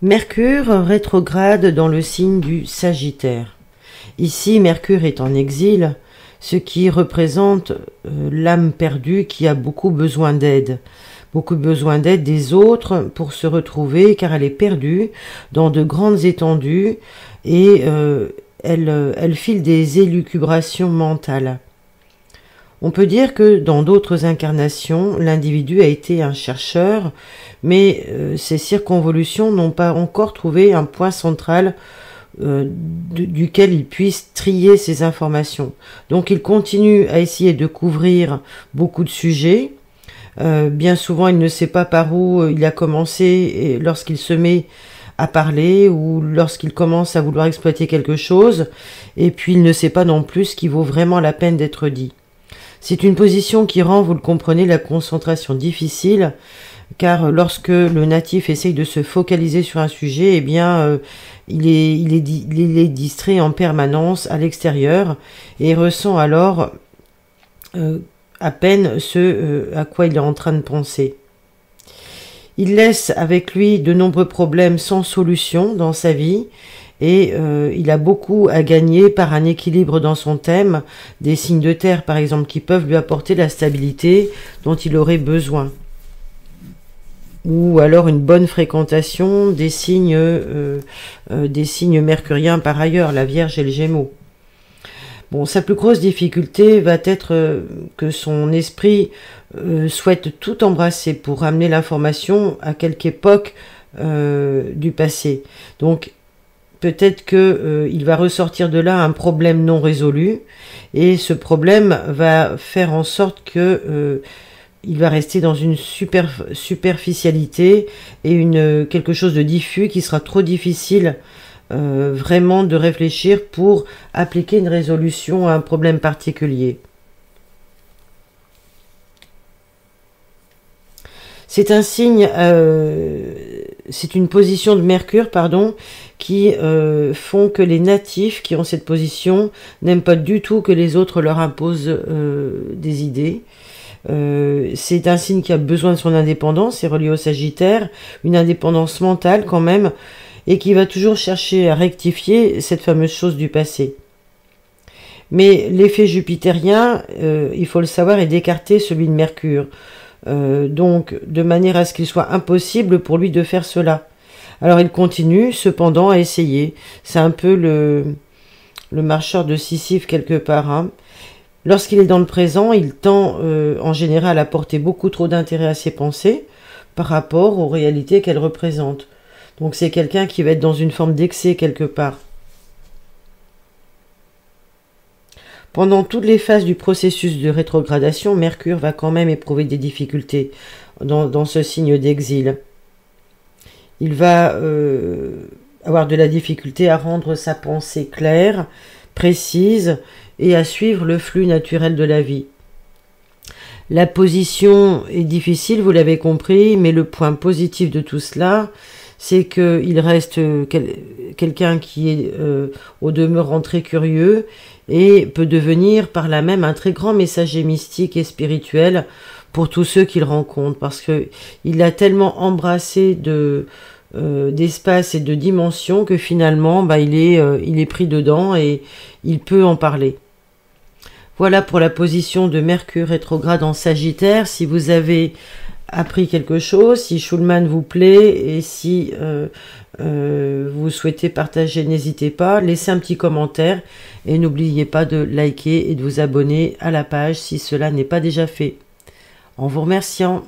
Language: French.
Mercure rétrograde dans le signe du Sagittaire. Ici, Mercure est en exil, ce qui représente l'âme perdue qui a beaucoup besoin d'aide des autres pour se retrouver, car elle est perdue dans de grandes étendues et elle file des élucubrations mentales. On peut dire que dans d'autres incarnations, l'individu a été un chercheur, mais ces circonvolutions n'ont pas encore trouvé un point central duquel il puisse trier ces informations. Donc il continue à essayer de couvrir beaucoup de sujets. Bien souvent, il ne sait pas par où il a commencé lorsqu'il se met à parler ou lorsqu'il commence à vouloir exploiter quelque chose, et puis il ne sait pas non plus ce qui vaut vraiment la peine d'être dit. C'est une position qui rend, vous le comprenez, la concentration difficile, car lorsque le natif essaye de se focaliser sur un sujet, eh bien, il est distrait en permanence à l'extérieur et ressent alors à peine ce à quoi il est en train de penser. Il laisse avec lui de nombreux problèmes sans solution dans sa vie, et il a beaucoup à gagner par un équilibre dans son thème, des signes de terre par exemple qui peuvent lui apporter la stabilité dont il aurait besoin, ou alors une bonne fréquentation des signes mercuriens par ailleurs, la Vierge et le Gémeaux. Bon, sa plus grosse difficulté va être que son esprit souhaite tout embrasser pour ramener l'information à quelque époque du passé. Donc peut-être que il va ressortir de là un problème non résolu, et ce problème va faire en sorte que il va rester dans une superficialité et quelque chose de diffus qui sera trop difficile vraiment de réfléchir pour appliquer une résolution à un problème particulier. C'est un signe, c'est une position de Mercure, qui font que les natifs qui ont cette position n'aiment pas du tout que les autres leur imposent des idées. C'est un signe qui a besoin de son indépendance, c'est relié au Sagittaire, une indépendance mentale quand même, et qui va toujours chercher à rectifier cette fameuse chose du passé. Mais l'effet jupitérien, il faut le savoir, est d'écarter celui de Mercure. Donc de manière à ce qu'il soit impossible pour lui de faire cela. Alors il continue cependant à essayer. C'est un peu le marcheur de Sisyphe quelque part, hein. Lorsqu'il est dans le présent, il tend en général à porter beaucoup trop d'intérêt à ses pensées par rapport aux réalités qu'elles représentent. Donc c'est quelqu'un qui va être dans une forme d'excès quelque part. Pendant toutes les phases du processus de rétrogradation, Mercure va quand même éprouver des difficultés dans ce signe d'exil. Il va avoir de la difficulté à rendre sa pensée claire, précise, et à suivre le flux naturel de la vie. La position est difficile, vous l'avez compris, mais le point positif de tout cela, c'est qu'il reste quelqu'un qui est au demeurant très curieux et peut devenir par là même un très grand messager mystique et spirituel pour tous ceux qu'il rencontre, parce que il a tellement embrassé d'espace et de dimensions que finalement il est pris dedans et il peut en parler. Voilà pour la position de Mercure rétrograde en Sagittaire. Si vous avez appris quelque chose, si Schulman vous plaît et si vous souhaitez partager, n'hésitez pas, laissez un petit commentaire et n'oubliez pas de liker et de vous abonner à la page si cela n'est pas déjà fait. En vous remerciant.